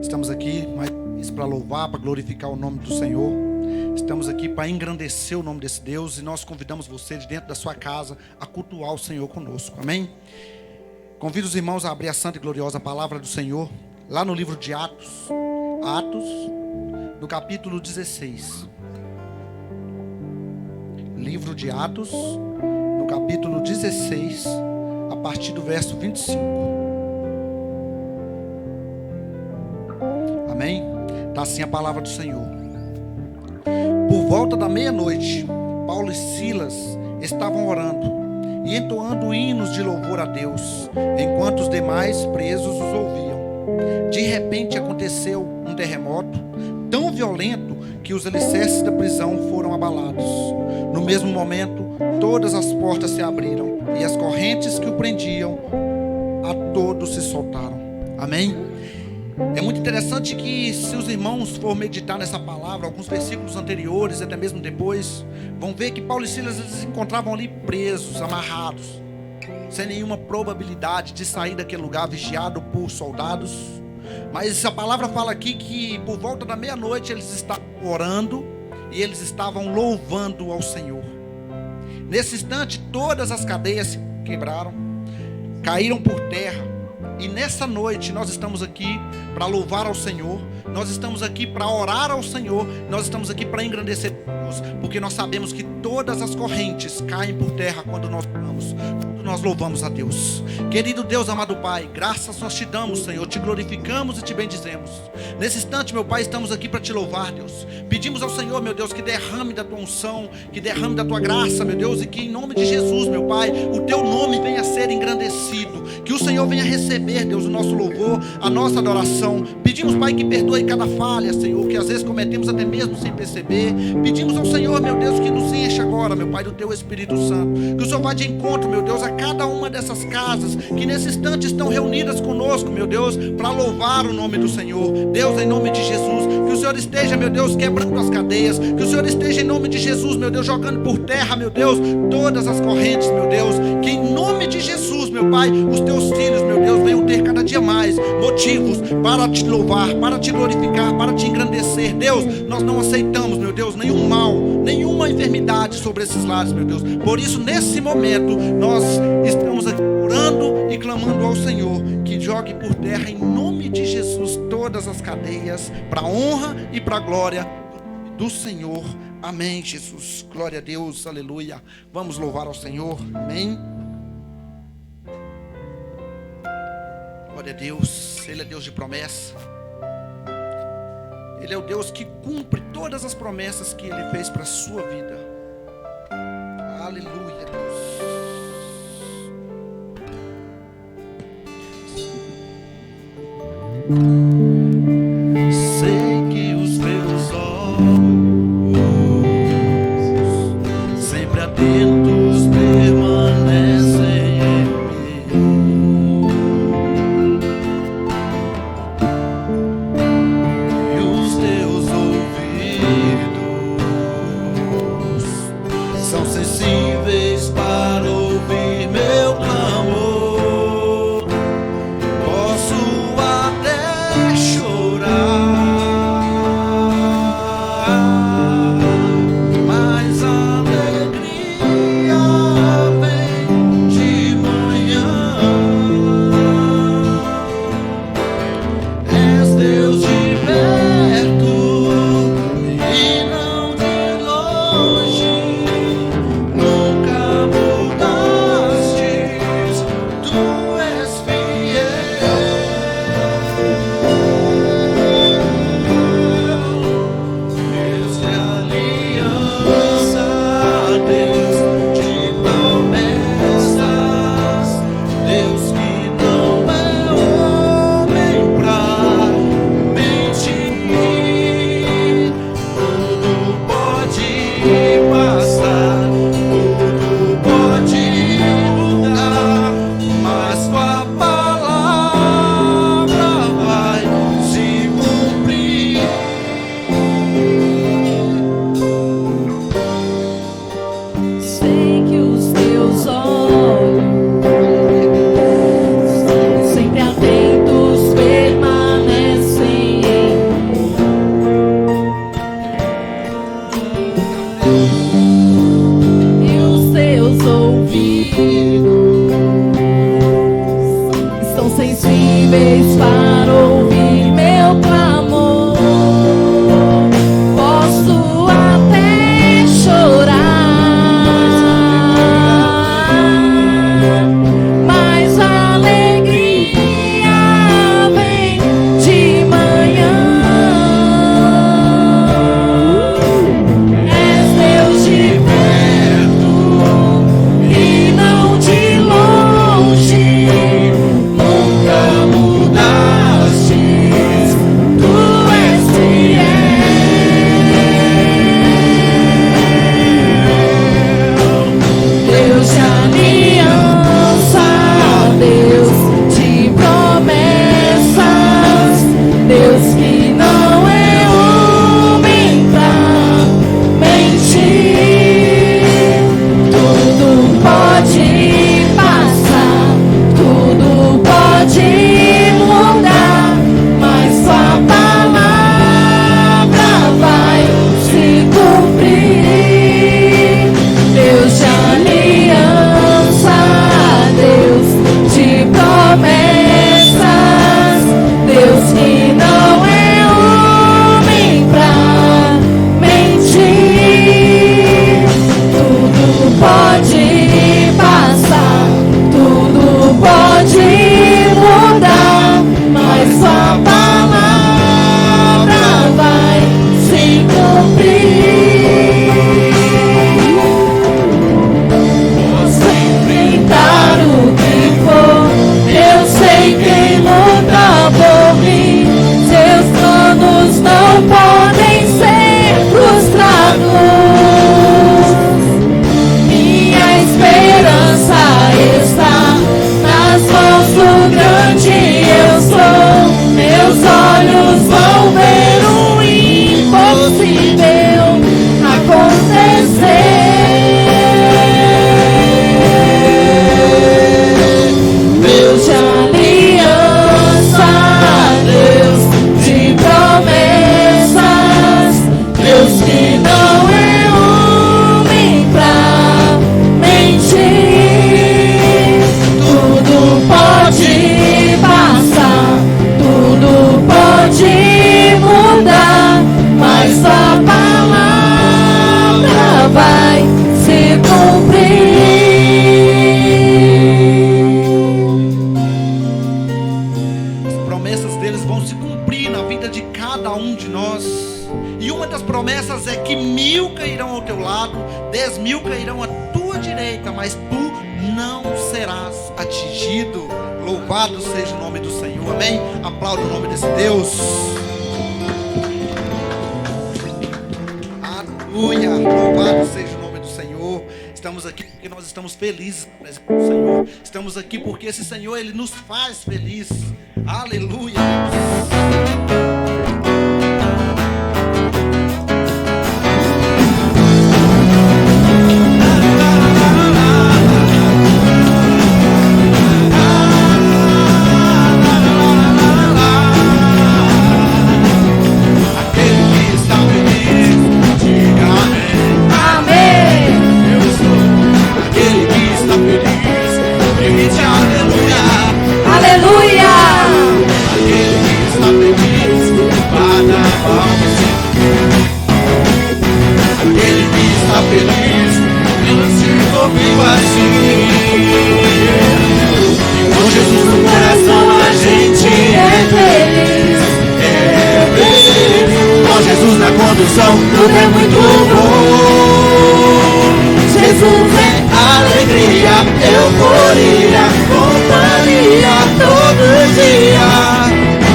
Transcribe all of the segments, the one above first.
Estamos aqui mais para louvar, para glorificar o nome do Senhor. Estamos aqui para engrandecer o nome desse Deus. E nós convidamos você de dentro da sua casa a cultuar o Senhor conosco, amém? Convido os irmãos a abrir a santa e gloriosa palavra do Senhor lá no livro de Atos, no capítulo 16. Livro de Atos, no capítulo 16, a partir do verso 25. Amém? Está assim a palavra do Senhor. Por volta da meia-noite, Paulo e Silas estavam orando e entoando hinos de louvor a Deus, enquanto os demais presos os ouviam. De repente aconteceu um terremoto tão violento que os alicerces da prisão foram abalados. No mesmo momento, todas as portas se abriram e as correntes que o prendiam a todos se soltaram. Amém? É muito interessante que, se os irmãos for meditar nessa palavra, alguns versículos anteriores, até mesmo depois, vão ver que Paulo e Silas se encontravam ali presos, amarrados, sem nenhuma probabilidade de sair daquele lugar vigiado por soldados. Mas a palavra fala aqui que por volta da meia-noite eles estavam orando e eles estavam louvando ao Senhor. Nesse instante, todas as cadeias se quebraram, caíram por terra. E nessa noite nós estamos aqui para louvar ao Senhor, nós estamos aqui para orar ao Senhor, nós estamos aqui para engrandecer Deus, porque nós sabemos que todas as correntes caem por terra quando nós oramos, quando nós louvamos a Deus. Querido Deus, amado Pai, graças nós te damos, Senhor, te glorificamos e te bendizemos. Nesse instante, meu Pai, estamos aqui para te louvar, Deus. Pedimos ao Senhor, meu Deus, que derrame da tua unção, que derrame da tua graça, meu Deus, e que em nome de Jesus, meu Pai, o teu nome venha a ser engrandecido, que o Senhor venha receber, Deus, o nosso louvor, a nossa adoração. Pedimos, Pai, que perdoe cada falha, Senhor, que às vezes cometemos até mesmo sem perceber. Pedimos ao Senhor, meu Deus, que nos encha agora, meu Pai, do teu Espírito Santo, que o Senhor vá de encontro, meu Deus, a cada uma dessas casas que nesse instante estão reunidas conosco, meu Deus, para louvar o nome do Senhor. Deus, em nome de Jesus, que o Senhor esteja, meu Deus, quebrando as cadeias, que o Senhor esteja, em nome de Jesus, meu Deus, jogando por terra, meu Deus, todas as correntes, meu Deus, que em nome de Jesus, meu Pai, os teus filhos, meu Deus, venham ter cada dia mais motivos para te louvar, para te glorificar, para te engrandecer. Deus, nós não aceitamos, meu Deus, nenhum mal, nenhuma enfermidade sobre esses lares, meu Deus. Por isso, nesse momento, nós estamos aqui orando e clamando ao Senhor que jogue por terra, em nome de Jesus, todas as cadeias, para a honra e para a glória do Senhor. Amém, Jesus. Glória a Deus, aleluia. Vamos louvar ao Senhor, amém. Glória a Deus, Ele é Deus de promessa. Ele é o Deus que cumpre todas as promessas que Ele fez para a sua vida. Aleluia, Deus. Sei que os teus olhos, sempre atentos, permanecem em mim, e os teus ouvidos são sensíveis para ouvir meu clamor. Posso até sensíveis para ouvir meu clamor. Posso até chorar, mas a alegria vem de manhã. És Deus de perto e não de longe, nunca mudaste, tu és fiel. Deus de aliança, Deus de promessas, Deus que não é homem pra mentir. Tudo pode passar, tudo pode mudar, mas sua palavra vai se cumprir. Deus de aliança, Deus de promessas, Deus que não é homem pra mentir. Tudo pode passar, tudo pode mudar, mas sua palavra vai se cumprir. Posso enfrentar o que for, eu sei quem luta por mim. Seus planos não podem ser frustrados. Minha esperança está nas mãos do grande eu sou. Meus olhos vão ver o impossível acontecer. Deus de aliança, Deus de promessas, Deus que não é homem pra mentir. Tudo pode passar, tudo pode mudar, mas a palavra vai se cumprir. As promessas deles vão se cumprir na vida de cada um de nós. E uma das promessas é que 1000 cairão ao teu lado, 10.000 cairão à tua direita, mas tu não serás atingido. Louvado seja o nome do Senhor, amém? Aplauda o nome desse Deus. Aleluia, louvado seja o nome do Senhor. Estamos aqui porque nós estamos felizes na presença do Senhor. Estamos aqui porque esse Senhor, Ele nos faz felizes. Aleluia, Deus. Aquele que está feliz, diga amém. Amém. Eu estou. Aquele que está feliz, grite aleluia. Aleluia. Aquele que está feliz, bata palmas. Aquele que está feliz, lance comigo assim. Com Jesus no coração a gente é feliz. É feliz. Com Jesus na condução tudo é muito bom. Jesus é alegria, euforia, companhia todo dia.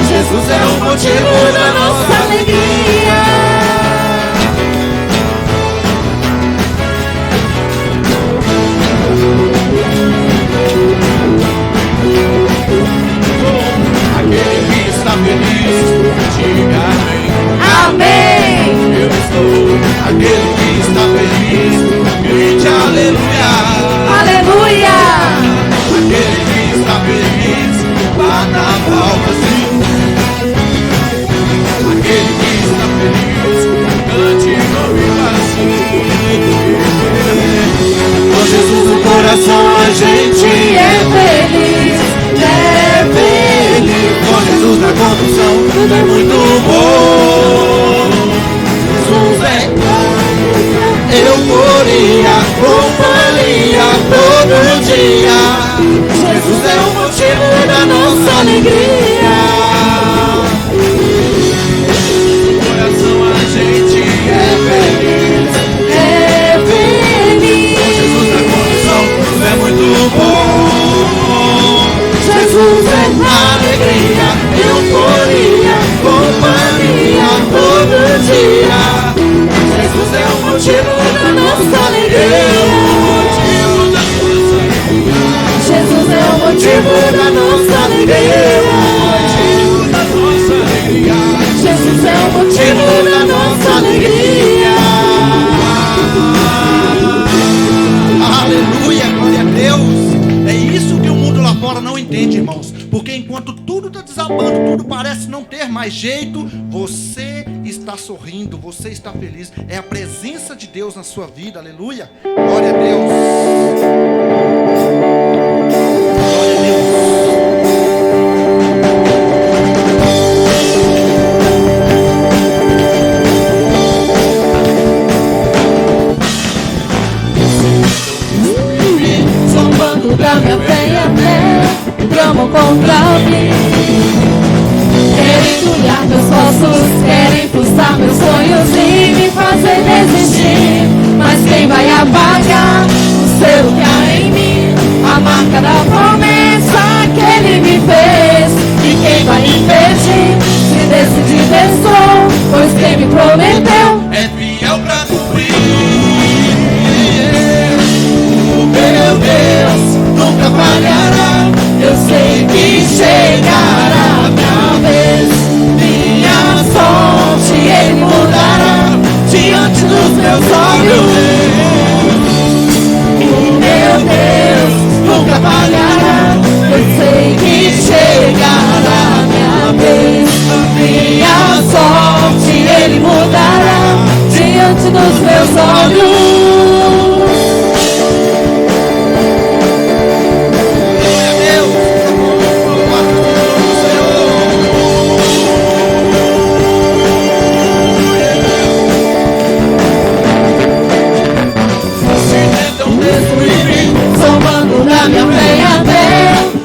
Jesus é o motivo da nossa alegria. Aquele que está feliz, diga amém. Amém. Eu estou. Aquele que está feliz, grite aleluia. Aleluia. Aquele que está feliz, bata palmas. Aquele que está feliz, cante comigo assim. Com Jesus no coração a gente é feliz. É feliz. tudo é muito bom. Jesus é euforia, companhia todo dia. Jesus é o motivo da nossa alegria. No coração a gente é feliz, é feliz. com Jesus na condição, tudo é muito bom. Jesus é alegria, euforia, companhia todo dia. Jesus é o motivo da nossa alegria. Jesus é o motivo da nossa alegria. Jesus é o motivo da nossa alegria. Aleluia, glória a Deus. É isso que o mundo lá fora não entende, irmãos. Porque enquanto tudo está desabando, tudo parece não ter mais jeito, você está sorrindo, você está feliz. É a presença de Deus na sua vida, aleluia. Glória a Deus. Glória a Deus. Zombando da minha fé e até bramam contra mim. Querem entulhar meus ossos, querem frustrar meus sonhos e me fazer desistir. Mas quem vai apagar o selo que há em mim? A marca da promessa que ele me fez. E quem vai impedir? Se decidir sou, pois quem me prometeu é fiel pra cumprir. O meu Deus nunca falhará. Eu sei que chegará a minha vez. Minha sorte ele mudará diante dos meus olhos. O meu Deus nunca falhará. Eu sei que chegará a minha vez. Minha sorte ele mudará diante dos meus olhos. Minha fé até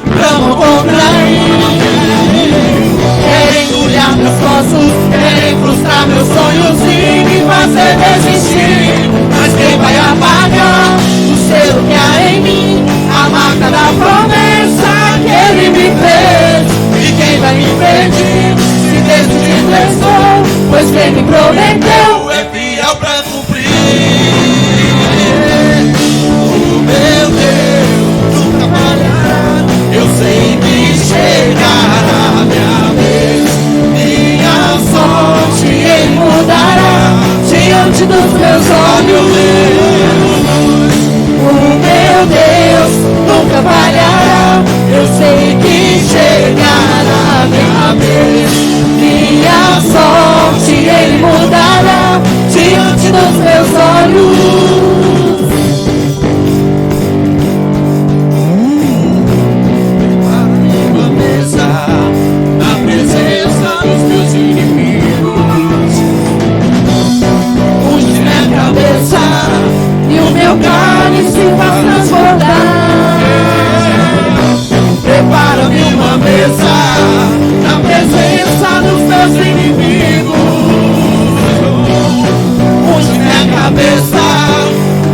bramam contra mim. Querem entulhar meus ossos, querem frustrar meus sonhos e me fazer desistir. Mas quem vai apagar o selo que há em mim? A marca da promessa que ele me fez. E quem vai me impedir? Se decidir sou, pois quem me prometeu é fiel pra cumprir. O meu Deus nunca falhará. Eu sei que chegará a minha vez. Minha sorte ele mudará diante dos meus olhos. O meu Deus nunca falhará. Eu sei que chegará a minha vez. Minha sorte ele mudará diante dos meus olhos. Na presença dos meus inimigos, unge minha cabeça e o meu cálice vai transbordar. prepara-me uma mesa na presença dos meus inimigos. Unge minha cabeça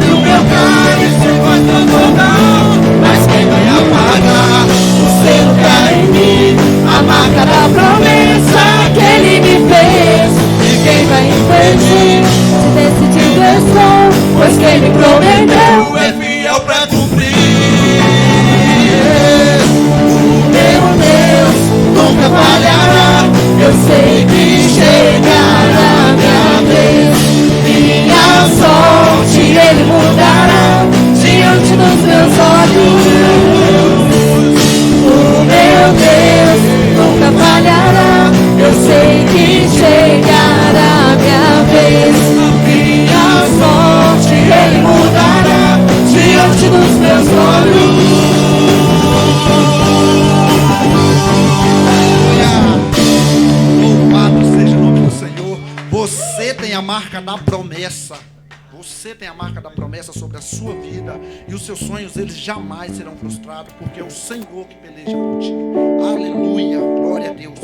e o meu cálice vai transbordar. Mas quem vai apagar o selo que há em mim? A marca da promessa que ele me fez. E quem vai impedir? Se decidido estou, pois quem me prometeu é fiel pra cumprir. o meu Deus nunca falhará. Eu sei que chegará a minha vez. Minha sorte ele mudará diante dos meus olhos. O meu Deus nunca falhará. Eu sei que chegará a minha vez. Minha sorte ele mudará Você tem a marca da promessa sobre a sua vida. E os seus sonhos, eles jamais serão frustrados, porque é o Senhor que peleja por ti. Aleluia, glória a Deus.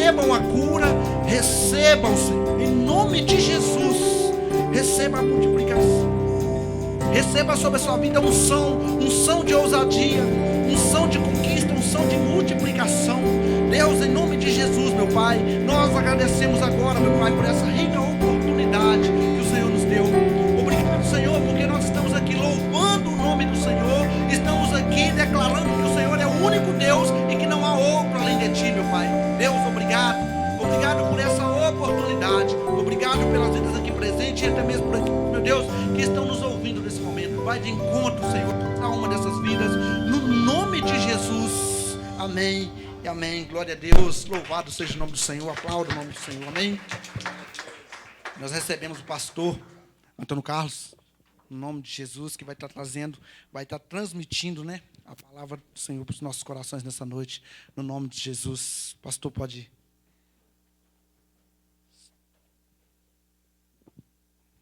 recebam a cura, recebam, Senhor, em nome de Jesus. Receba a multiplicação, receba sobre a sua vida unção de ousadia, unção de conquista, unção de multiplicação. Deus, em nome de Jesus, meu Pai, nós agradecemos agora, meu Pai, por essa rica oportunidade que o Senhor nos deu. Obrigado, Senhor, porque nós estamos aqui louvando gente até mesmo por aqui, meu Deus, que estão nos ouvindo nesse momento. Vai de encontro, Senhor, a uma dessas vidas, no nome de Jesus. Amém e amém. Glória a Deus. Louvado seja o nome do Senhor. Aplauda o nome do Senhor. Amém. Nós recebemos o pastor Antônio Carlos, no nome de Jesus, que vai estar trazendo, vai estar transmitindo, né, a palavra do Senhor para os nossos corações nessa noite, no nome de Jesus. Pastor, pode ir.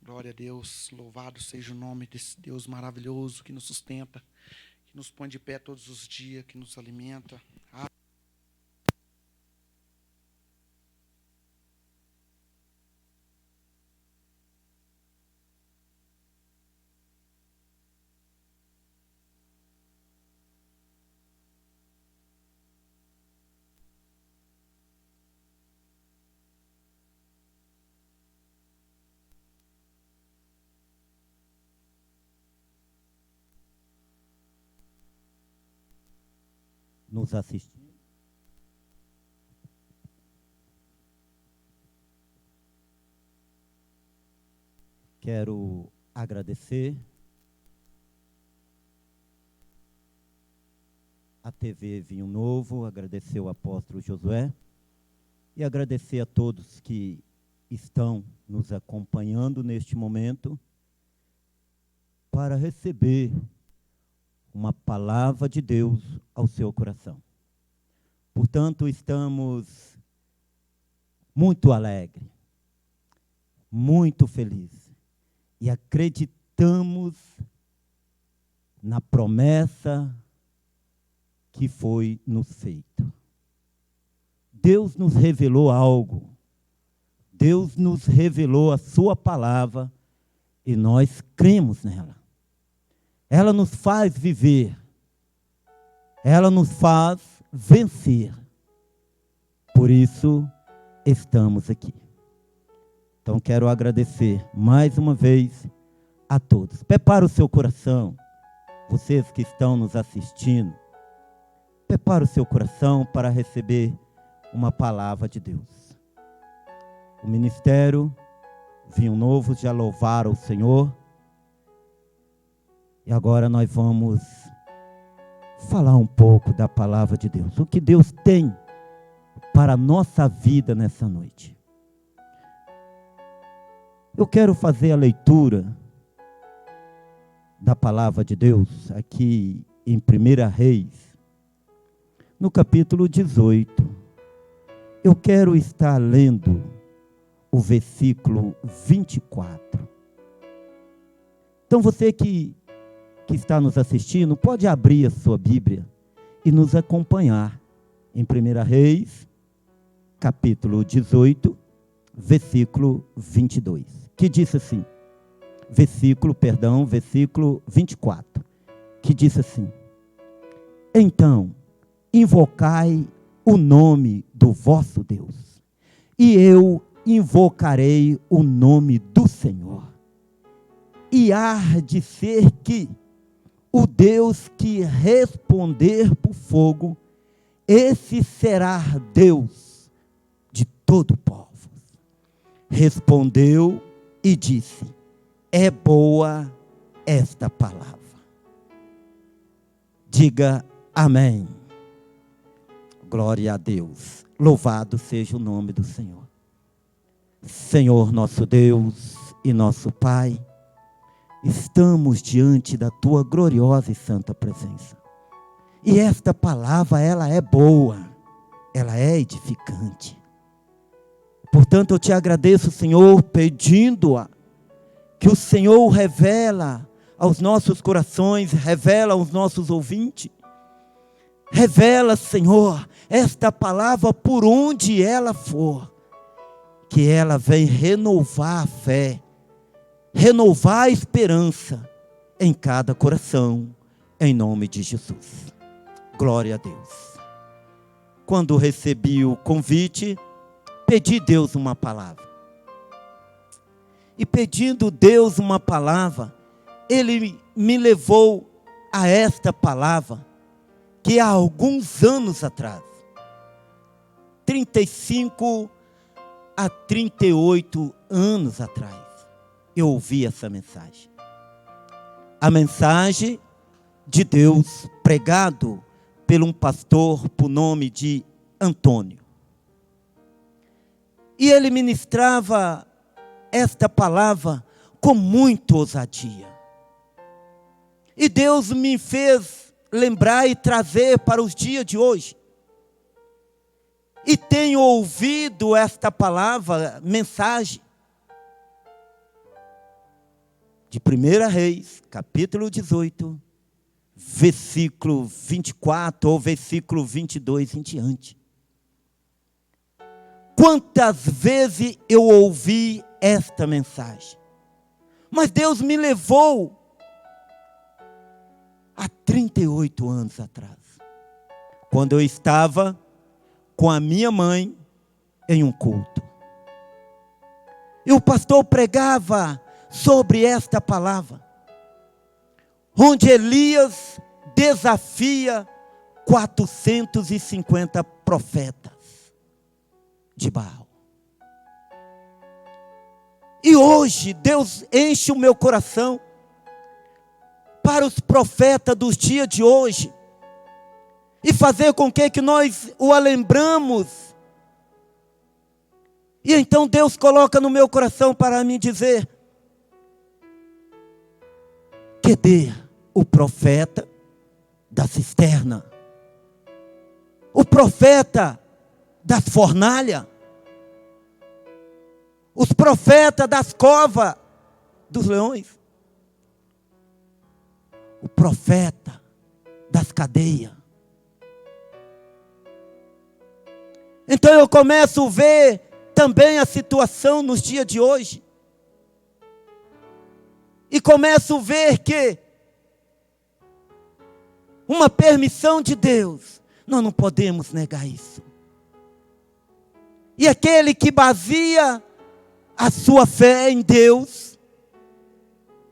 Glória a Deus, louvado seja o nome desse Deus maravilhoso que nos sustenta, que nos põe de pé todos os dias, que nos alimenta. Nos assistindo. Quero agradecer a TV Vinho Novo, agradecer o apóstolo Josué e agradecer a todos que estão nos acompanhando neste momento para receber uma palavra de Deus ao seu coração. Portanto, estamos muito alegres, muito felizes e acreditamos na promessa que foi nos feita. Deus nos revelou algo, Deus nos revelou a sua palavra e nós cremos nela. Ela nos faz viver, ela nos faz vencer. Por isso, estamos aqui. Então, quero agradecer mais uma vez a todos. Prepara o seu coração, vocês que estão nos assistindo. Prepara o seu coração para receber uma palavra de Deus. O ministério Vinho Novo já louvaram o Senhor. E agora nós vamos falar um pouco da palavra de Deus. O que Deus tem para a nossa vida nessa noite. Eu quero fazer a leitura da palavra de Deus aqui em 1 Reis, no capítulo 18. Eu quero estar lendo o versículo 24. Então você que está nos assistindo, pode abrir a sua Bíblia e nos acompanhar em 1 Reis, capítulo 18, versículo 22, que diz assim, versículo 24, que diz assim: então, invocai o nome do vosso Deus, e eu invocarei o nome do Senhor, e há de ser que o Deus que responder por fogo, esse será Deus de todo o povo. Respondeu e disse: é boa esta palavra. Diga amém. Glória a Deus. Louvado seja o nome do Senhor. Senhor nosso Deus e nosso Pai, estamos diante da tua gloriosa e santa presença. E esta palavra, ela é boa, ela é edificante. Portanto, eu te agradeço, Senhor, pedindo-a que o Senhor revela aos nossos corações, revela aos nossos ouvintes. Revela, Senhor, esta palavra por onde ela for, que ela vem renovar a fé, renovar a esperança em cada coração, em nome de Jesus. Glória a Deus. Quando recebi o convite, pedi a Deus uma palavra. E pedindo Deus uma palavra, Ele me levou a esta palavra, que há alguns anos atrás, 35 a 38 anos atrás, eu ouvi essa mensagem. A mensagem de Deus pregado por um pastor por nome de Antônio. E ele ministrava esta palavra com muita ousadia. E Deus me fez lembrar e trazer para os dias de hoje. E tenho ouvido esta palavra, mensagem, de 1 Reis, capítulo 18, versículo 24 ou versículo 22 em diante. Quantas vezes eu ouvi esta mensagem? Mas Deus me levou há 38 anos atrás, quando eu estava com a minha mãe em um culto. E o pastor pregava sobre esta palavra, onde Elias desafia 450 profetas de Baal. E hoje Deus enche o meu coração para os profetas dos dias de hoje e fazer com que nós o lembramos. E então Deus coloca no meu coração para me dizer: cadê o profeta da cisterna? O profeta das fornalhas? Os profetas das covas dos leões? O profeta das cadeias? Então eu começo a ver também a situação nos dias de hoje. E começo a ver que uma permissão de Deus, nós não podemos negar isso. E aquele que baseia a sua fé em Deus,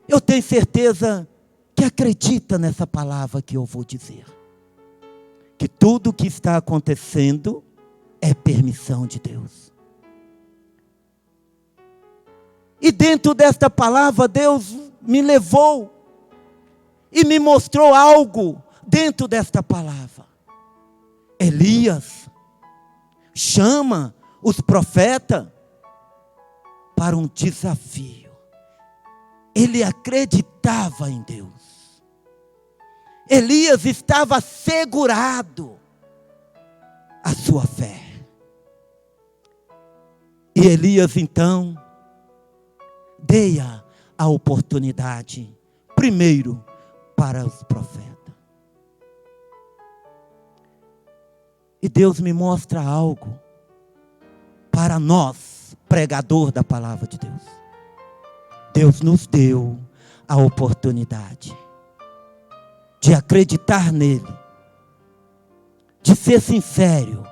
eu tenho certeza que acredita nessa palavra que eu vou dizer. Que tudo o que está acontecendo é permissão de Deus. E dentro desta palavra, Deus me levou e me mostrou algo dentro desta palavra. Elias chama os profetas para um desafio. Ele acreditava em Deus. Elias estava assegurado a sua fé. E Elias então dei a oportunidade primeiro para os profetas. E Deus me mostra algo para nós, pregador da palavra de Deus. Deus nos deu a oportunidade de acreditar nele, de ser sincero,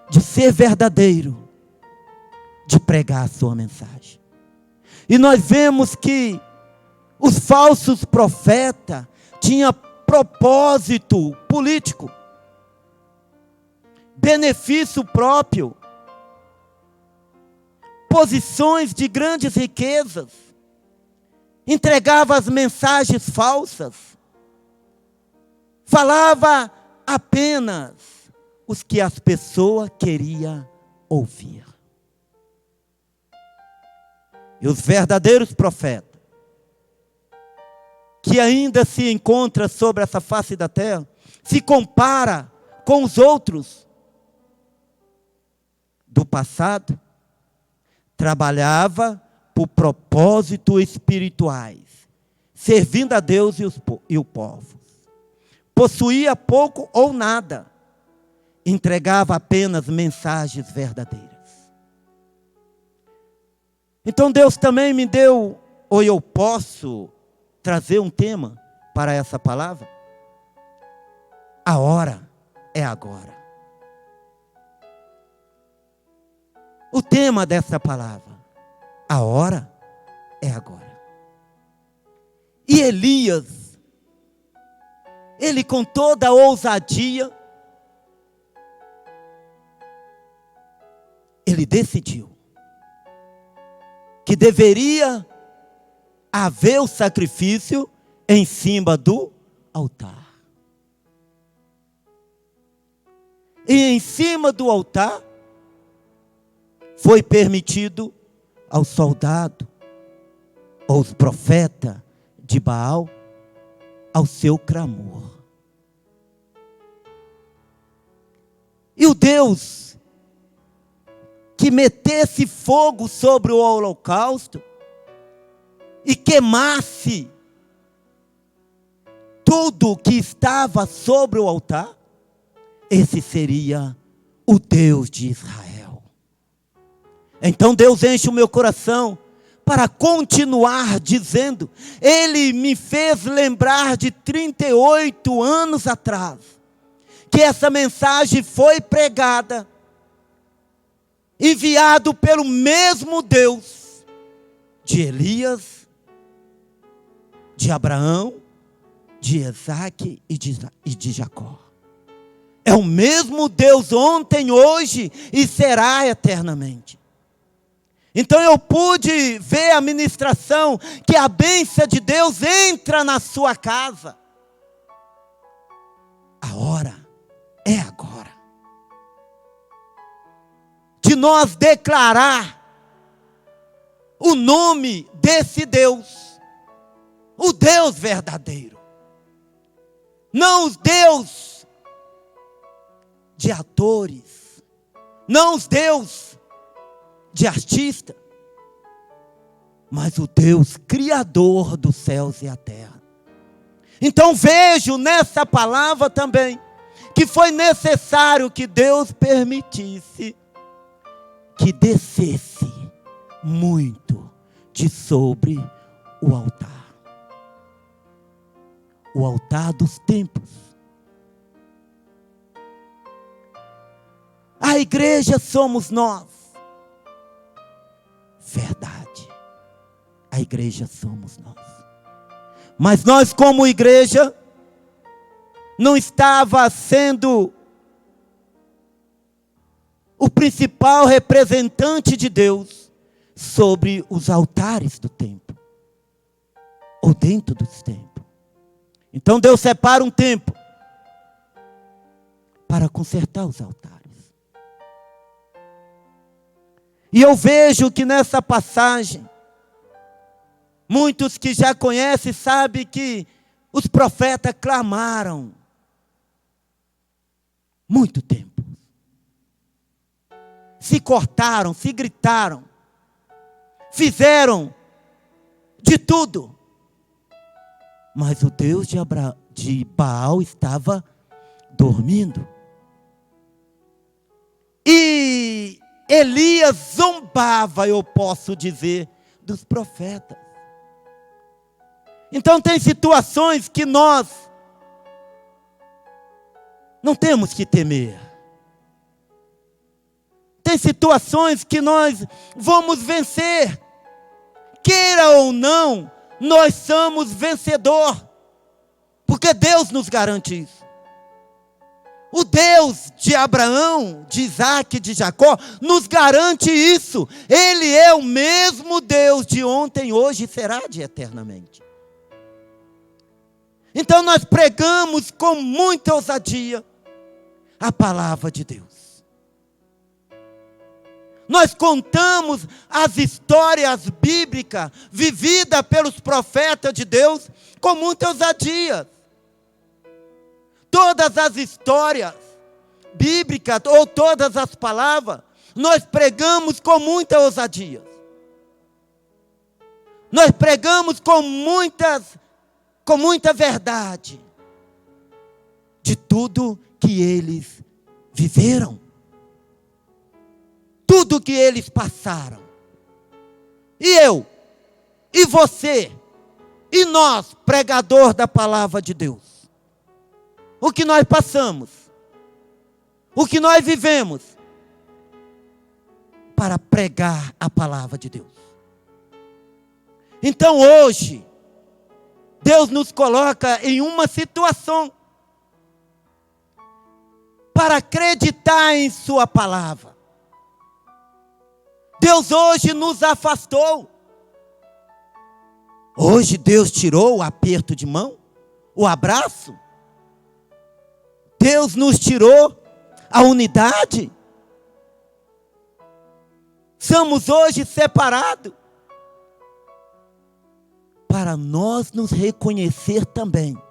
de ser verdadeiro, de pregar a sua mensagem. E nós vemos que os falsos profetas tinham propósito político, benefício próprio, posições de grandes riquezas, entregava as mensagens falsas, falava apenas os que as pessoas queriam ouvir. E os verdadeiros profetas, que ainda se encontram sobre essa face da terra, se compara com os outros do passado, trabalhava por propósitos espirituais, servindo a Deus e o povo. Possuía pouco ou nada, entregava apenas mensagens verdadeiras. Então Deus também me deu, ou eu posso trazer um tema para essa palavra? A hora é agora. O tema dessa palavra, a hora é agora. E Elias, ele com toda a ousadia, ele decidiu que deveria haver o sacrifício em cima do altar. E em cima do altar foi permitido ao soldado, aos profetas de Baal, ao seu clamor. E o Deus que metesse fogo sobre o holocausto e queimasse tudo que estava sobre o altar, esse seria o Deus de Israel. Então Deus enche o meu coração para continuar dizendo, Ele me fez lembrar de 38 anos atrás, que essa mensagem foi pregada, enviado pelo mesmo Deus, de Elias, de Abraão, de Isaac e de Jacó. É o mesmo Deus ontem, hoje e será eternamente. Então eu pude ver a ministração, que a bênção de Deus entra na sua casa. A hora é agora de nós declarar o nome desse Deus, o Deus verdadeiro, não os Deus de atores, não os Deus de artista, mas o Deus criador dos céus e a terra. Então vejo nessa palavra também que foi necessário que Deus permitisse que descesse muito de sobre o altar dos templos. A igreja somos nós. Verdade, a igreja somos nós. Mas nós, como igreja, não estava sendo o principal representante de Deus sobre os altares do templo, ou dentro dos templos. Então Deus separa um tempo para consertar os altares. E eu vejo que nessa passagem, muitos que já conhecem sabem que os profetas clamaram muito tempo. Se cortaram, se gritaram, fizeram de tudo. Mas o Deus de Baal estava dormindo. E Elias zombava, eu posso dizer, dos profetas. Então tem situações que nós não temos que temer. Tem situações que nós vamos vencer. Queira ou não, nós somos vencedor. Porque Deus nos garante isso. O Deus de Abraão, de Isaac, de Jacó, nos garante isso. Ele é o mesmo Deus de ontem, hoje e será de eternamente. Então nós pregamos com muita ousadia a palavra de Deus. Nós contamos as histórias bíblicas vividas pelos profetas de Deus com muita ousadia. Todas as histórias bíblicas ou todas as palavras, nós pregamos com muita ousadia. Nós pregamos com muita verdade de tudo que eles viveram, tudo que eles passaram. E eu, e você, e nós, pregador da palavra de Deus, o que nós passamos, o que nós vivemos, para pregar a palavra de Deus. Então hoje, Deus nos coloca em uma situação para acreditar em sua palavra. Deus hoje nos afastou. Hoje Deus tirou o aperto de mão, o abraço. Deus nos tirou a unidade. Somos hoje separados. Para nós nos reconhecer também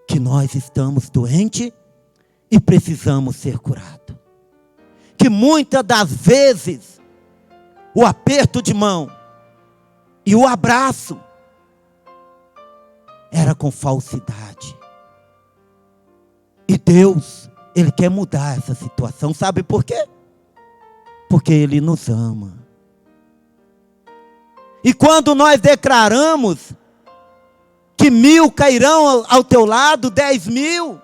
que nós estamos doentes e precisamos ser curados. Que muitas das vezes o aperto de mão e o abraço era com falsidade. E Deus, Ele quer mudar essa situação. Sabe por quê? Porque Ele nos ama. E quando nós declaramos que 1000 cairão ao teu lado, 10.000,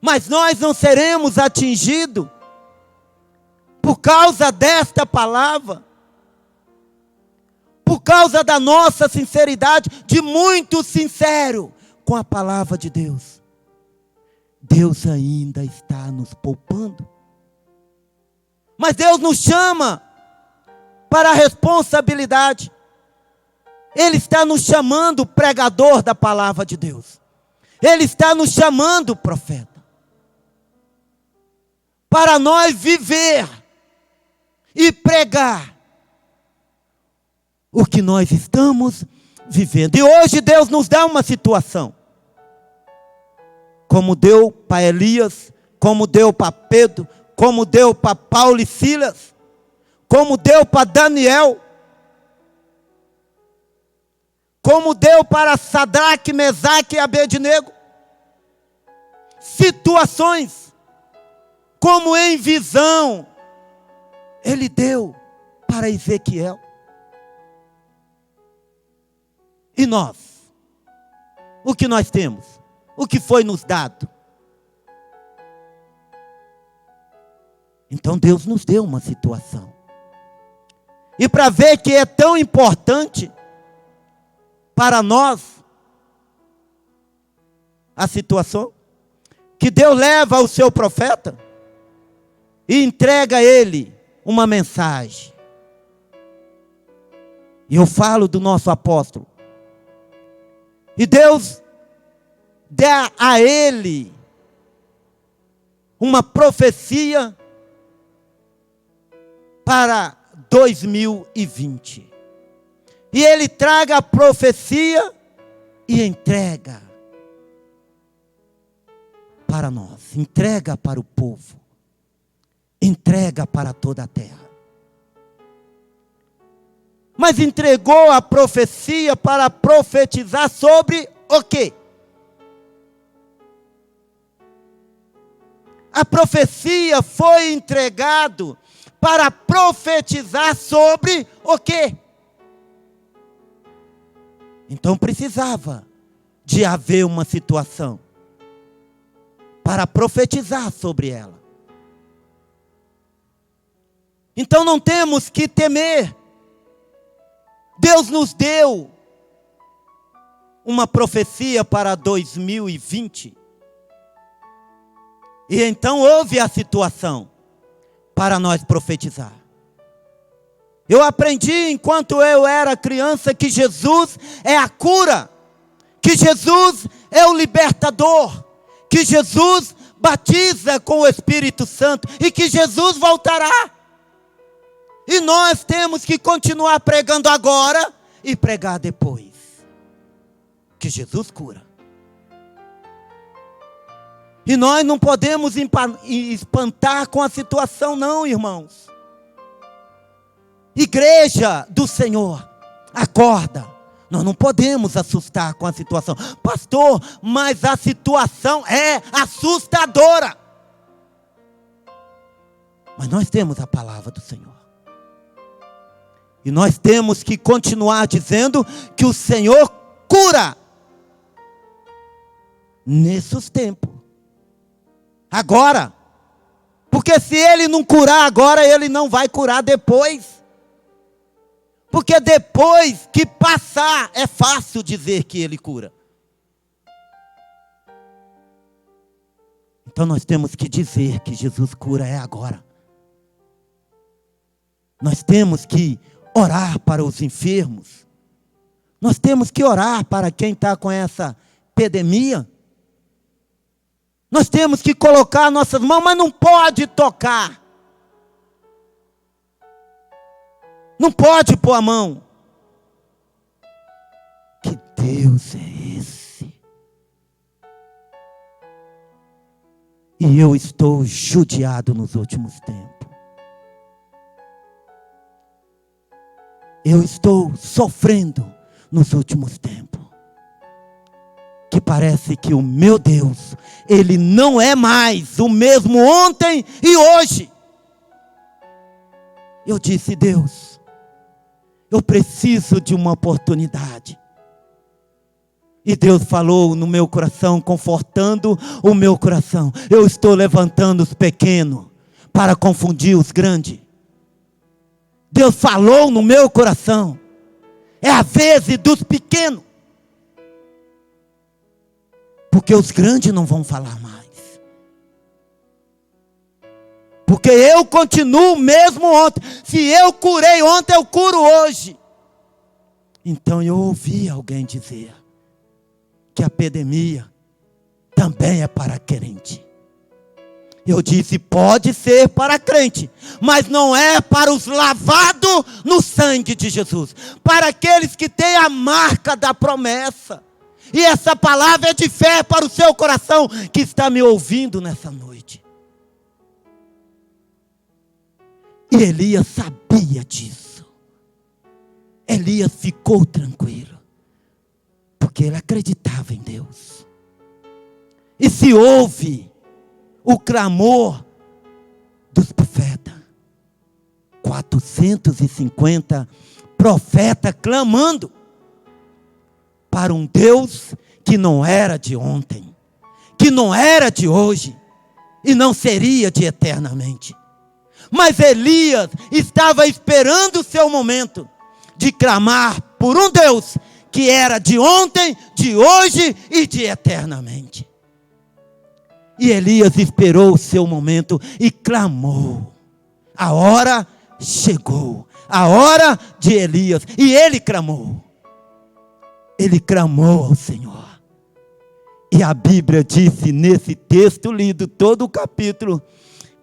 mas nós não seremos atingidos por causa desta palavra, por causa da nossa sinceridade, de muito sincero com a palavra de Deus. Deus ainda está nos poupando. Mas Deus nos chama para a responsabilidade. Ele está nos chamando pregador da palavra de Deus. Ele está nos chamando profeta. Para nós viver e pregar o que nós estamos vivendo. E hoje Deus nos dá uma situação. Como deu para Elias, como deu para Pedro, como deu para Paulo e Silas, como deu para Daniel, como deu para Sadraque, Mesaque e Abednego. Situações, como em visão, Ele deu para Ezequiel. E nós? O que nós temos? O que foi nos dado? Então Deus nos deu uma situação. E para ver que é tão importante para nós a situação, que Deus leva o seu profeta e entrega a ele uma mensagem. E eu falo do nosso apóstolo. E Deus dá a ele uma profecia para 2020. E ele traga a profecia e entrega para nós, entrega para o povo, entrega para toda a terra. Mas entregou a profecia para profetizar sobre o quê? A profecia foi entregado para profetizar sobre o quê? Então precisava de haver uma situação para profetizar sobre ela. Então não temos que temer. Deus nos deu uma profecia para 2020. E então houve a situação para nós profetizar. Eu aprendi enquanto eu era criança que Jesus é a cura, que Jesus é o libertador, que Jesus batiza com o Espírito Santo e que Jesus voltará. E nós temos que continuar pregando agora e pregar depois, que Jesus cura. E nós não podemos espantar com a situação não, irmãos. Igreja do Senhor, acorda. Nós não podemos assustar com a situação. Pastor, mas a situação é assustadora. Mas nós temos a palavra do Senhor. E nós temos que continuar dizendo que o Senhor cura nesses tempos. Agora. Porque se Ele não curar agora, Ele não vai curar depois. Porque depois que passar, é fácil dizer que Ele cura. Então nós temos que dizer que Jesus cura é agora. Nós temos que orar para os enfermos. Nós temos que orar para quem está com essa epidemia. Nós temos que colocar nossas mãos, mas não pode tocar. Não pode pôr a mão. Que Deus é esse? E eu estou judiado nos últimos tempos. Eu estou sofrendo nos últimos tempos. Que parece que o meu Deus, Ele não é mais o mesmo ontem e hoje. Eu disse, Deus, eu preciso de uma oportunidade. E Deus falou no meu coração, confortando o meu coração. Eu estou levantando os pequenos para confundir os grandes. Deus falou no meu coração. É a vez dos pequenos. Porque os grandes não vão falar mais. Porque eu continuo mesmo ontem. Se eu curei ontem, eu curo hoje. Então eu ouvi alguém dizer que a epidemia também é para crente. Eu disse, pode ser para crente, mas não é para os lavados no sangue de Jesus. Para aqueles que têm a marca da promessa. E essa palavra é de fé para o seu coração que está me ouvindo nessa noite. E Elias sabia disso. Elias ficou tranquilo, porque ele acreditava em Deus. E se ouve o clamor dos profetas, 450 profetas clamando para um Deus que não era de ontem, que não era de hoje e não seria de eternamente. Mas Elias estava esperando o seu momento de clamar por um Deus que era de ontem, de hoje e de eternamente. E Elias esperou o seu momento e clamou. A hora chegou, a hora de Elias, e ele clamou. Ele clamou ao Senhor. E a Bíblia disse nesse texto lido, todo o capítulo,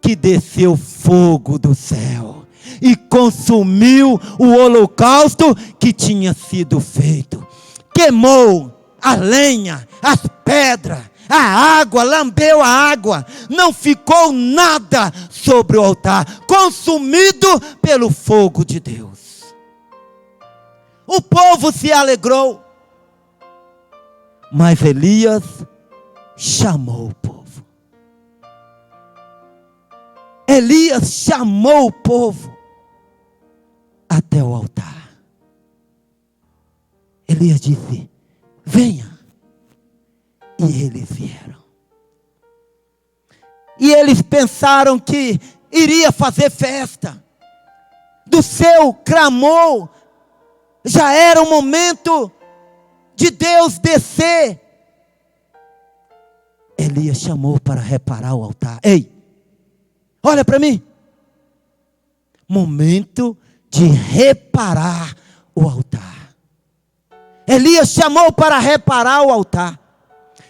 que desceu fogo do céu e consumiu o holocausto que tinha sido feito. Queimou a lenha, as pedras, a água, lambeu a água. Não ficou nada sobre o altar, consumido pelo fogo de Deus. O povo se alegrou. Mas Elias chamou o povo. Elias chamou o povo até o altar. Elias disse, venha. E eles vieram. E eles pensaram que iria fazer festa. Do seu clamor, já era o momento de Deus descer. Elias chamou para reparar o altar. Ei, olha para mim. Momento de reparar o altar. Elias chamou para reparar o altar.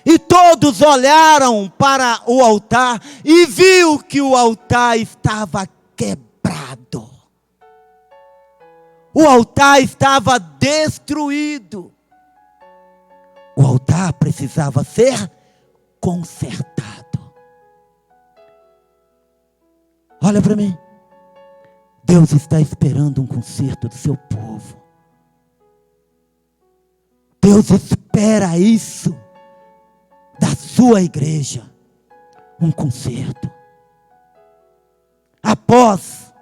E todos olharam para o altar e viu que o altar estava quebrado. O altar estava destruído. O altar precisava ser consertado. Olha para mim. Deus está esperando um conserto do seu povo. Deus espera isso da sua igreja. Um conserto. Após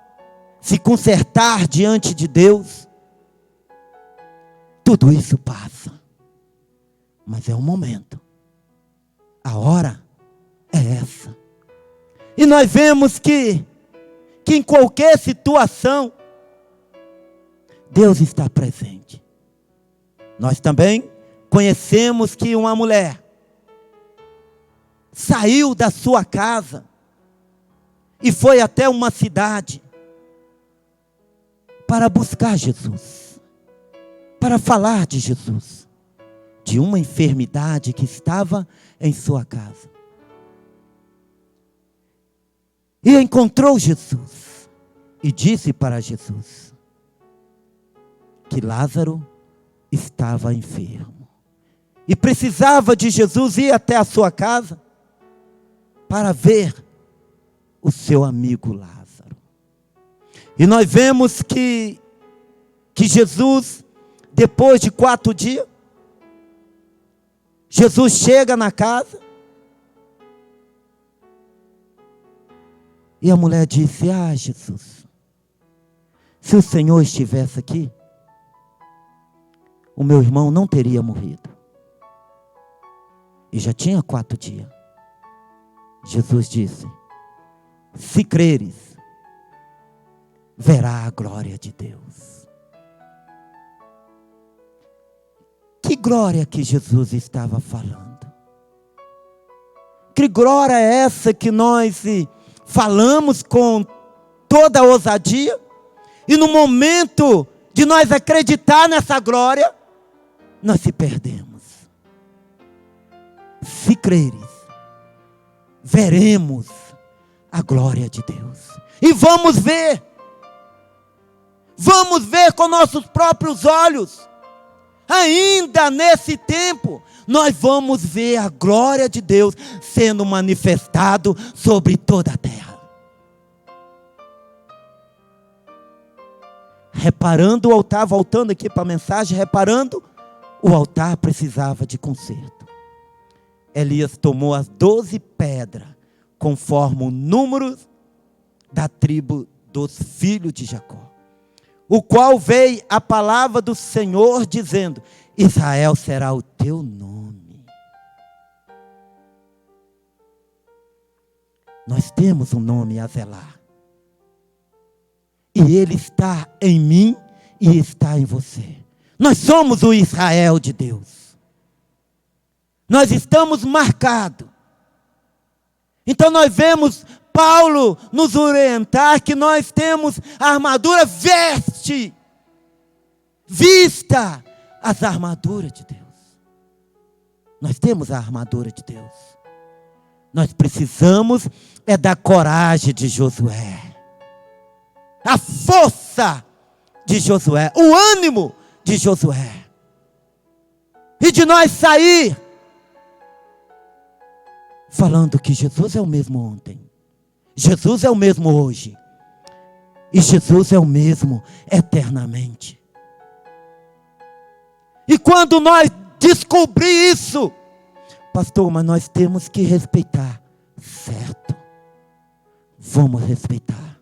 se consertar diante de Deus, tudo isso passa. Mas é um momento. A hora é essa. E nós vemos que em qualquer situação, Deus está presente. Nós também conhecemos que uma mulher saiu da sua casa e foi até uma cidade para buscar Jesus, para falar de Jesus, de uma enfermidade que estava em sua casa. E encontrou Jesus e disse para Jesus que Lázaro estava enfermo e precisava de Jesus ir até a sua casa para ver o seu amigo Lázaro. E nós vemos que Jesus, depois de 4 dias, Jesus chega na casa e a mulher disse: ah, Jesus, se o Senhor estivesse aqui, o meu irmão não teria morrido. E já tinha 4 dias. Jesus disse: se creres, verá a glória de Deus. Que glória que Jesus estava falando? Que glória é essa que nós falamos com toda a ousadia? E no momento de nós acreditar nessa glória, nós se perdemos. Se creres, veremos a glória de Deus. E vamos ver com nossos próprios olhos. Ainda nesse tempo, nós vamos ver a glória de Deus sendo manifestado sobre toda a terra. Reparando o altar, voltando aqui para a mensagem, reparando, o altar precisava de conserto. Elias tomou as 12 pedras, conforme o número da tribo dos filhos de Jacó, o qual veio a palavra do Senhor dizendo: Israel será o teu nome. Nós temos um nome a zelar, e ele está em mim e está em você. Nós somos o Israel de Deus. Nós estamos marcados. Então nós vemos Paulo nos orientar que nós temos a armadura vista as armaduras de Deus. Nós temos a armadura de Deus. Nós precisamos da coragem de Josué, a força de Josué, o ânimo de Josué, e de nós sair falando que Jesus é o mesmo ontem, Jesus é o mesmo hoje, e Jesus é o mesmo eternamente. E quando nós descobrir isso, pastor, mas nós temos que respeitar, certo? Vamos respeitar.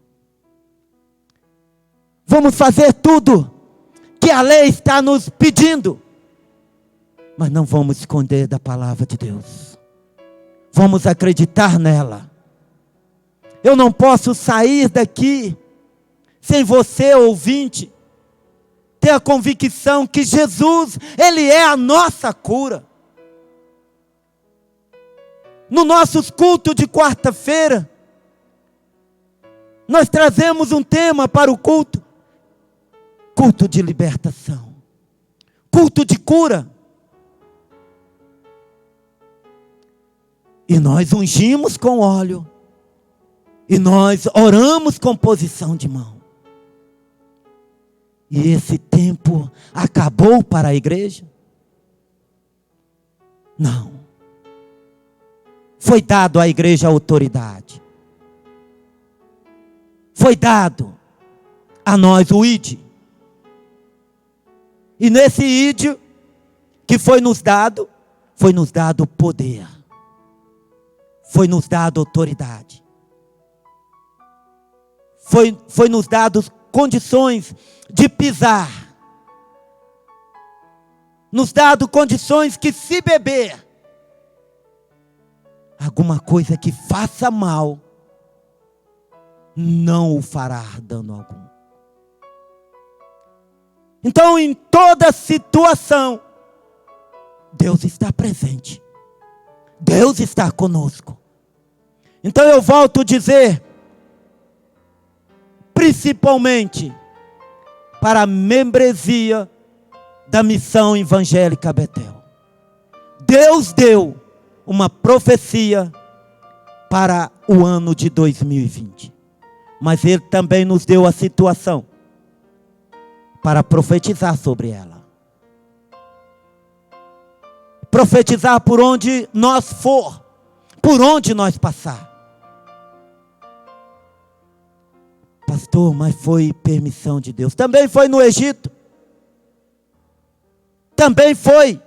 Vamos fazer tudo que a lei está nos pedindo, mas não vamos esconder da palavra de Deus. Vamos acreditar nela. Eu não posso sair daqui sem você, ouvinte, ter a convicção que Jesus, Ele é a nossa cura. No nossos cultos de quarta-feira, nós trazemos um tema para o culto: culto de libertação, culto de cura. E nós ungimos com óleo, e nós oramos com posição de mão. E esse tempo acabou para a igreja? Não. Foi dado à igreja a autoridade. Foi dado a nós o ID. E nesse ID que foi nos dado poder. Foi nos dado autoridade. Foi nos dado condições de pisar. Nos dado condições que, se beber alguma coisa que faça mal, não o fará dano algum. Então, em toda situação, Deus está presente. Deus está conosco. Então eu volto a dizer, principalmente, para a membresia da missão evangélica Betel. Deus deu uma profecia para o ano de 2020. Mas Ele também nos deu a situação para profetizar sobre ela. Profetizar por onde nós for, por onde nós passar. Pastor, mas foi permissão de Deus. Também foi no Egito. Também foi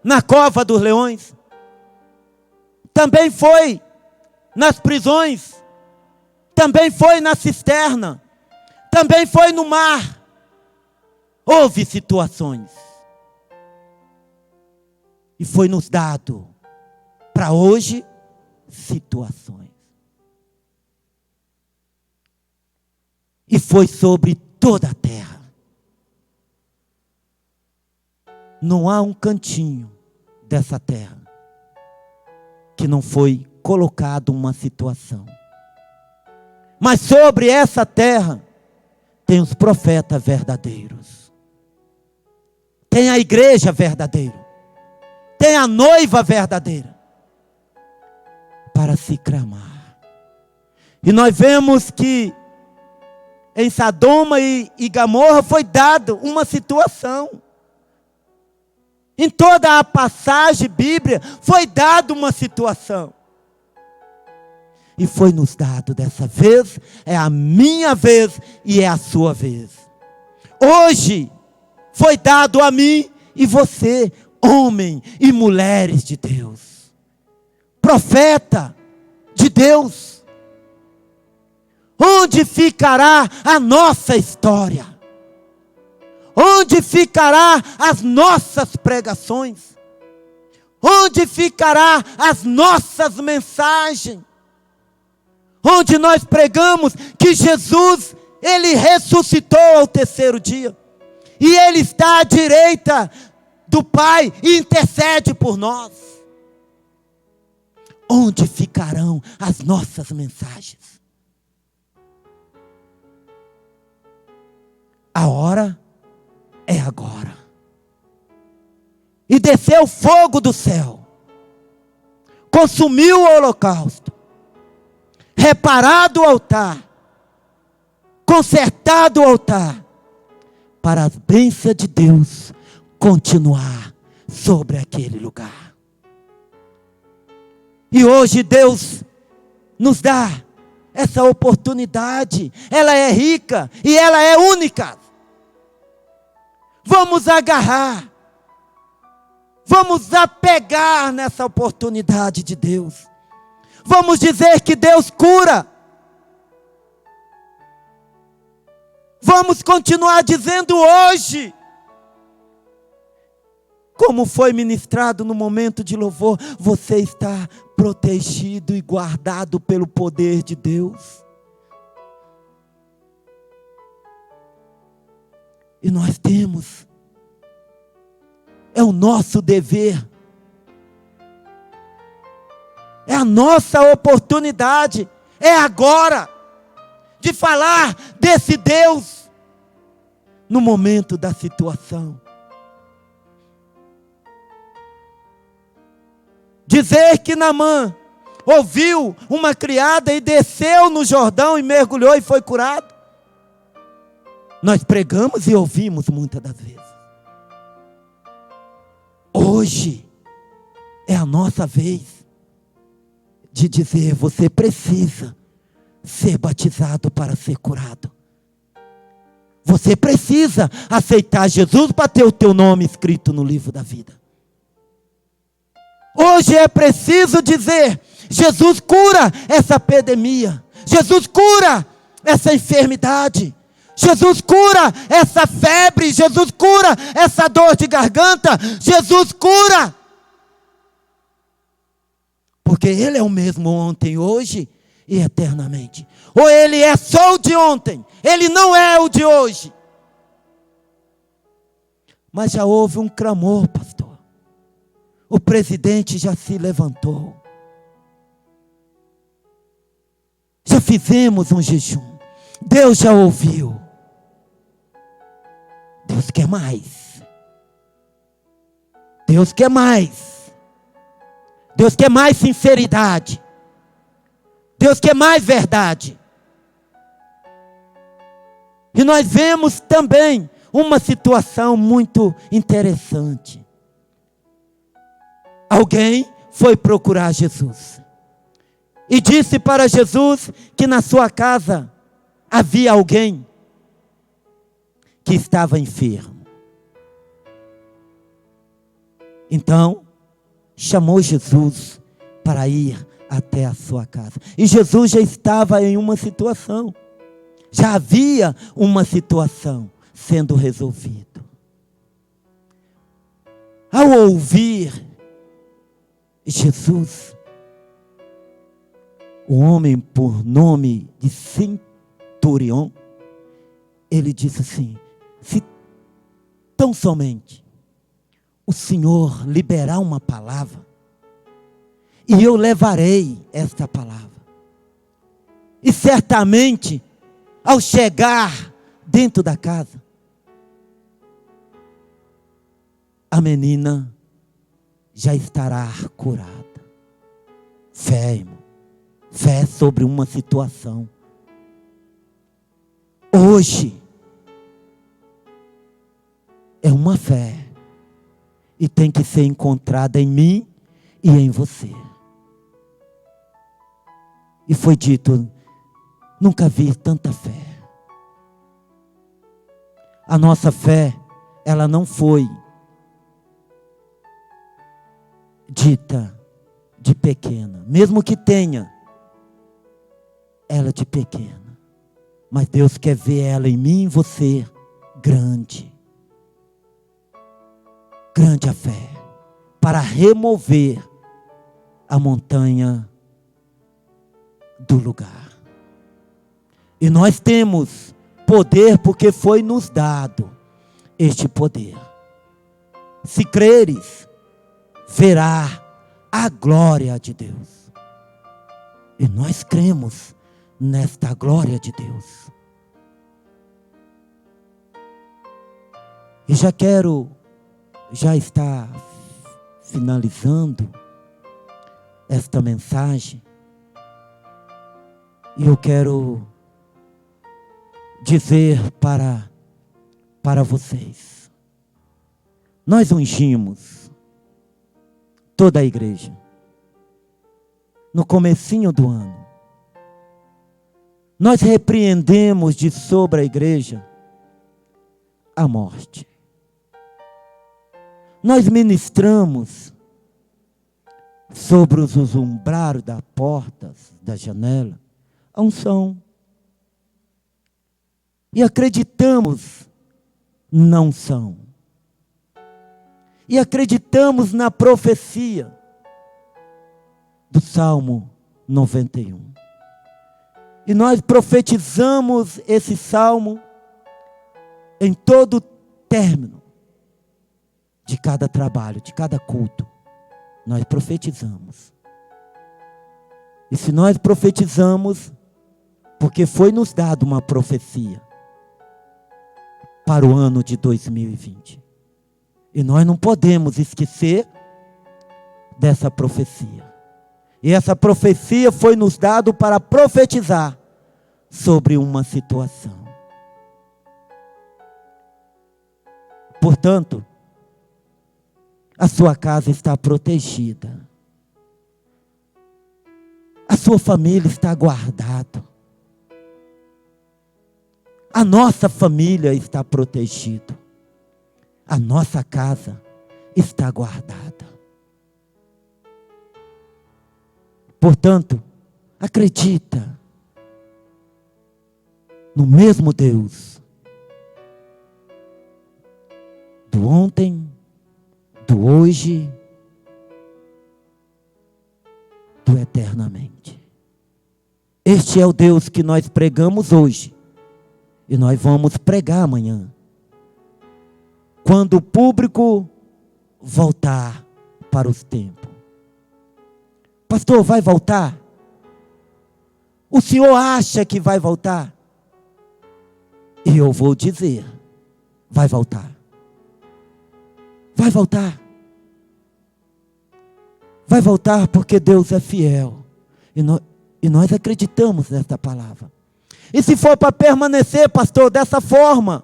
na cova dos leões. Também foi nas prisões. Também foi na cisterna. Também foi no mar. Houve situações. E foi nos dado para hoje situações. E foi sobre toda a terra. Não há um cantinho dessa terra que não foi colocado uma situação. Mas sobre essa terra tem os profetas verdadeiros. Tem a igreja verdadeira. Tem a noiva verdadeira. Para se clamar. E nós vemos que em Sodoma e Gomorra foi dado uma situação. Em toda a passagem bíblica foi dado uma situação. E foi nos dado dessa vez, é a minha vez e é a sua vez. Hoje foi dado a mim e você, homem e mulheres de Deus. Profeta de Deus. Onde ficará a nossa história? Onde ficará as nossas pregações? Onde ficará as nossas mensagens? Onde nós pregamos que Jesus, Ele ressuscitou ao terceiro dia. E Ele está à direita do Pai e intercede por nós. Onde ficarão as nossas mensagens? A hora é agora. E desceu fogo do céu. Consumiu o holocausto. Reparado o altar. Consertado o altar. Para as bênçãos de Deus continuar sobre aquele lugar. E hoje Deus nos dá essa oportunidade. Ela é rica e ela é única. Vamos agarrar. Vamos apegar nessa oportunidade de Deus. Vamos dizer que Deus cura. Vamos continuar dizendo hoje. Como foi ministrado no momento de louvor, você está protegido e guardado pelo poder de Deus. E nós temos, é o nosso dever, é a nossa oportunidade, é agora, de falar desse Deus, no momento da situação. Dizer que Naamã ouviu uma criada e desceu no Jordão e mergulhou e foi curado. Nós pregamos e ouvimos muitas das vezes. Hoje é a nossa vez de dizer: você precisa ser batizado para ser curado. Você precisa aceitar Jesus para ter o teu nome escrito no livro da vida. Hoje é preciso dizer: Jesus cura essa epidemia. Jesus cura essa enfermidade. Jesus cura essa febre. Jesus cura essa dor de garganta. Jesus cura. Porque Ele é o mesmo ontem, hoje e eternamente. Ou Ele é só o de ontem. Ele não é o de hoje. Mas já houve um clamor, pastor. O presidente já se levantou. Já fizemos um jejum. Deus já ouviu. Deus quer mais. Deus quer mais. Deus quer mais sinceridade. Deus quer mais verdade. E nós vemos também uma situação muito interessante. Alguém foi procurar Jesus e disse para Jesus que na sua casa havia alguém que estava enfermo. Então, chamou Jesus para ir até a sua casa. E Jesus já estava em uma situação. Já havia uma situação sendo resolvida. Ao ouvir Jesus, o homem por nome de Centurião, ele disse assim: se tão somente o Senhor liberar uma palavra, e eu levarei esta palavra, e certamente ao chegar dentro da casa, a menina já estará curada. Fé, irmão. Fé sobre uma situação. Hoje é uma fé e tem que ser encontrada em mim e em você. E foi dito: nunca vi tanta fé. A nossa fé, ela não foi dita de pequena, mesmo que tenha ela de pequena, mas Deus quer ver ela em mim e em você grande. Grande a fé, para remover a montanha do lugar. E nós temos poder porque foi nos dado este poder. Se creres, verá a glória de Deus. E nós cremos nesta glória de Deus. E já está finalizando esta mensagem. E eu quero dizer para vocês. Nós ungimos toda a igreja no comecinho do ano. Nós repreendemos de sobre a igreja a morte. Nós ministramos sobre os umbrados das portas, da janela, a unção. E acreditamos na unção. E acreditamos na profecia do Salmo 91. E nós profetizamos esse salmo em todo término de cada trabalho, de cada culto. Nós profetizamos. E se nós profetizamos, porque foi nos dado uma profecia para o ano de 2020. E nós não podemos esquecer dessa profecia. E essa profecia foi nos dado para profetizar sobre uma situação. Portanto, a sua casa está protegida. A sua família está guardada. A nossa família está protegida. A nossa casa está guardada. Portanto, acredita no mesmo Deus do ontem, do hoje, do eternamente. Este é o Deus que nós pregamos hoje e nós vamos pregar amanhã, quando o público voltar para os templos. Pastor, vai voltar? O senhor acha que vai voltar? E eu vou dizer, vai voltar. Vai voltar. Vai voltar porque Deus é fiel. E nós acreditamos nesta palavra. E se for para permanecer, pastor, dessa forma,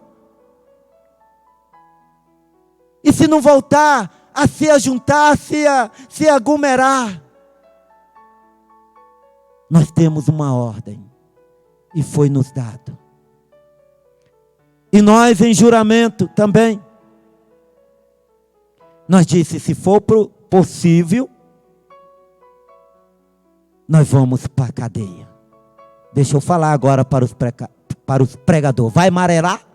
e se não voltar a se ajuntar, a se aglomerar, nós temos uma ordem, e foi nos dado. E nós em juramento também, nós disse, se for possível, nós vamos para a cadeia. Deixa eu falar agora para os pregadores. Vai amarelar?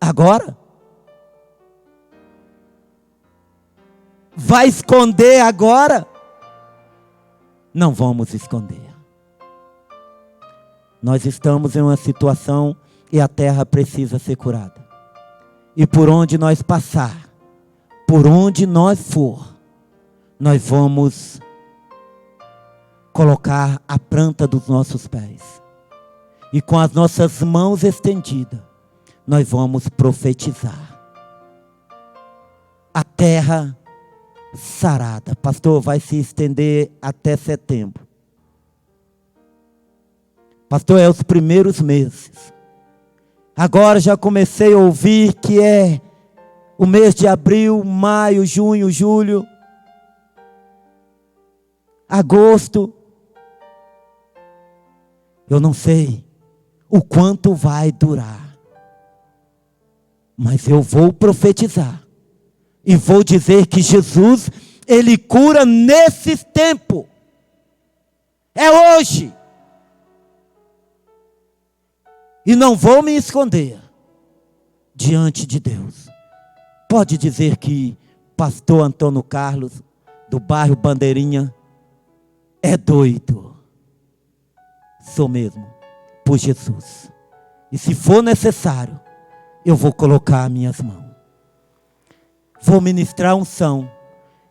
Agora? Vai esconder agora? Não vamos esconder. Nós estamos em uma situação e a terra precisa ser curada. E por onde nós passar, por onde nós for, nós vamos colocar a planta dos nossos pés. E com as nossas mãos estendidas, nós vamos profetizar. A terra sarada. Pastor, vai se estender até setembro. Pastor, é os primeiros meses. Agora já comecei a ouvir que é o mês de abril, maio, junho, julho, agosto. Eu não sei o quanto vai durar, mas eu vou profetizar e vou dizer que Jesus, Ele cura nesse tempo. É hoje. E não vou me esconder diante de Deus. Pode dizer que pastor Antônio Carlos, do bairro Bandeirinha, é doido. Sou mesmo, por Jesus. E se for necessário, eu vou colocar as minhas mãos. Vou ministrar unção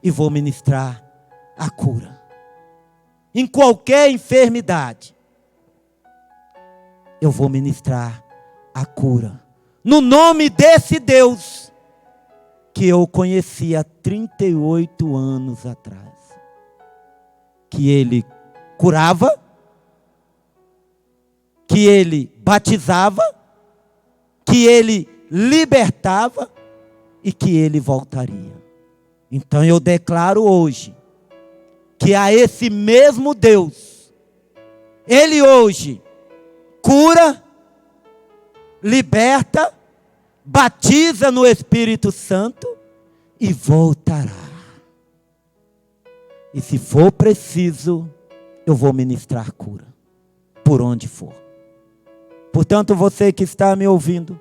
e vou ministrar a cura. Em qualquer enfermidade, eu vou ministrar a cura. No nome desse Deus que eu conheci há 38 anos atrás. Que Ele curava, que Ele batizava, que Ele libertava e que Ele voltaria. Então eu declaro hoje que a esse mesmo Deus, Ele hoje cura, liberta, batiza no Espírito Santo e voltará. E se for preciso, eu vou ministrar cura, por onde for. Portanto, você que está me ouvindo,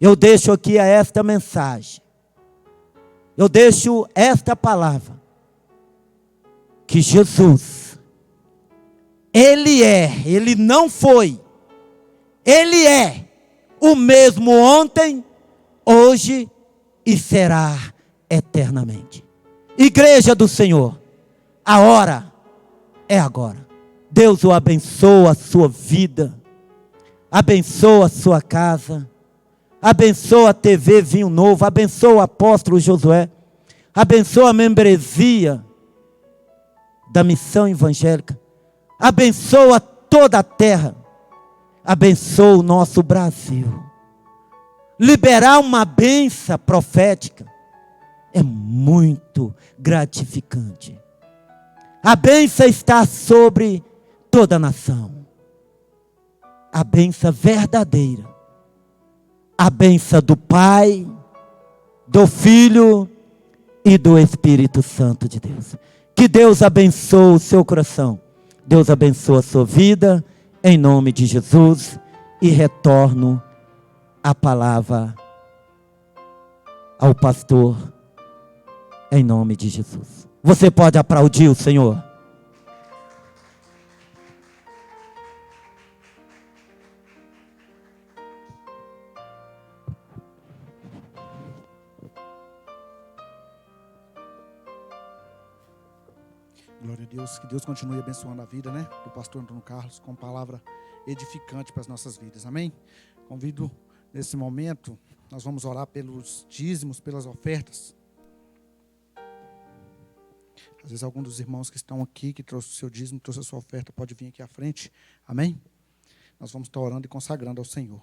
eu deixo aqui esta mensagem. Eu deixo esta palavra. Que Jesus, Ele não foi, Ele é o mesmo ontem, hoje e será eternamente. Igreja do Senhor, a hora é agora. Deus o abençoa a sua vida, abençoa a sua casa, abençoa a TV Vinho Novo, abençoa o apóstolo Josué, abençoa a membresia da missão evangélica, abençoa toda a terra, abençoa o nosso Brasil. Liberar uma bênção profética é muito gratificante. A bênção está sobre toda a nação. A bênção verdadeira. A bênção do Pai, do Filho e do Espírito Santo de Deus. Que Deus abençoe o seu coração. Deus abençoe a sua vida, em nome de Jesus. E retorno a palavra ao pastor, em nome de Jesus. Você pode aplaudir o Senhor? Glória a Deus, que Deus continue abençoando a vida, do pastor Antônio Carlos, com palavra edificante para as nossas vidas, amém? Convido Nesse momento, nós vamos orar pelos dízimos, pelas ofertas. Às vezes algum dos irmãos que estão aqui, que trouxe o seu dízimo, trouxe a sua oferta, pode vir aqui à frente. Amém? Nós vamos estar orando e consagrando ao Senhor.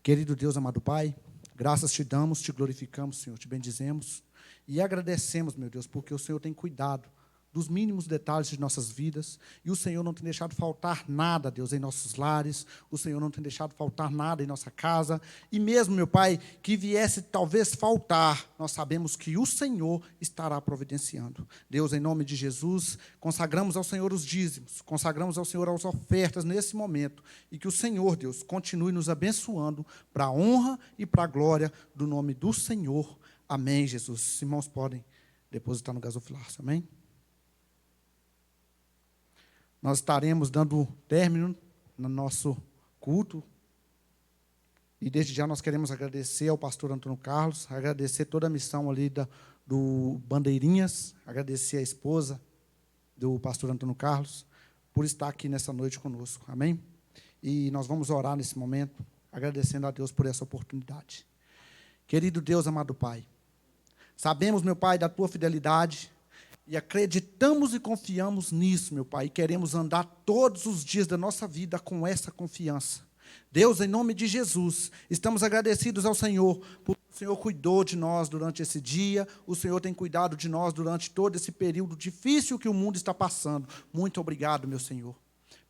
Querido Deus, amado Pai, graças te damos, te glorificamos, Senhor, te bendizemos e agradecemos, meu Deus, porque o Senhor tem cuidado dos mínimos detalhes de nossas vidas, e o Senhor não tem deixado faltar nada, Deus, em nossos lares, o Senhor não tem deixado faltar nada em nossa casa, e mesmo, meu Pai, que viesse talvez faltar, nós sabemos que o Senhor estará providenciando. Deus, em nome de Jesus, consagramos ao Senhor os dízimos, consagramos ao Senhor as ofertas nesse momento, e que o Senhor, Deus, continue nos abençoando para a honra e para a glória do nome do Senhor. Amém, Jesus. Os irmãos podem depositar no gasofilácio, amém? Nós estaremos dando término no nosso culto. E desde já nós queremos agradecer ao pastor Antônio Carlos, agradecer toda a missão ali do Bandeirinhas, agradecer a esposa do pastor Antônio Carlos por estar aqui nessa noite conosco. Amém? E nós vamos orar nesse momento, agradecendo a Deus por essa oportunidade. Querido Deus, amado Pai, sabemos, meu Pai, da tua fidelidade, e acreditamos e confiamos nisso, meu Pai, e queremos andar todos os dias da nossa vida com essa confiança. Deus, em nome de Jesus, estamos agradecidos ao Senhor, porque o Senhor cuidou de nós durante esse dia, o Senhor tem cuidado de nós durante todo esse período difícil que o mundo está passando. Muito obrigado, meu Senhor.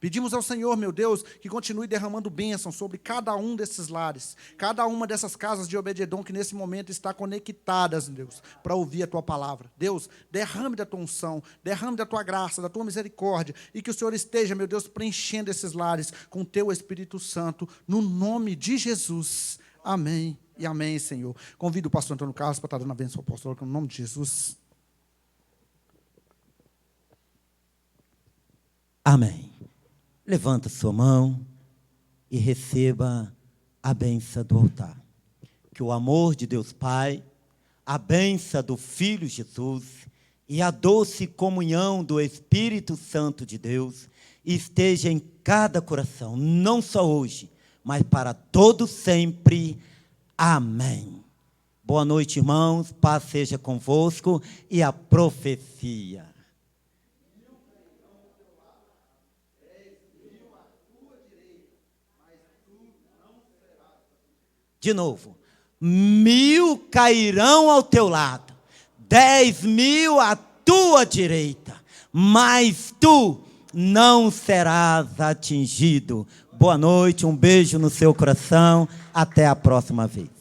Pedimos ao Senhor, meu Deus, que continue derramando bênção sobre cada um desses lares, cada uma dessas casas de Obed-edom que nesse momento está conectadas, Deus, para ouvir a Tua palavra. Deus, derrame da Tua unção, derrame da Tua graça, da Tua misericórdia, e que o Senhor esteja, meu Deus, preenchendo esses lares com o Teu Espírito Santo, no nome de Jesus. Amém e amém, Senhor. Convido o pastor Antônio Carlos para estar dando a bênção apostólica no nome de Jesus. Amém. Levanta sua mão e receba a bênção do altar. Que o amor de Deus Pai, a bênção do Filho Jesus e a doce comunhão do Espírito Santo de Deus esteja em cada coração, não só hoje, mas para todo sempre. Amém. Boa noite, irmãos. Paz seja convosco e a profecia. De novo, 1000 cairão ao teu lado, 10.000 à tua direita, mas tu não serás atingido. Boa noite, um beijo no seu coração, até a próxima vez.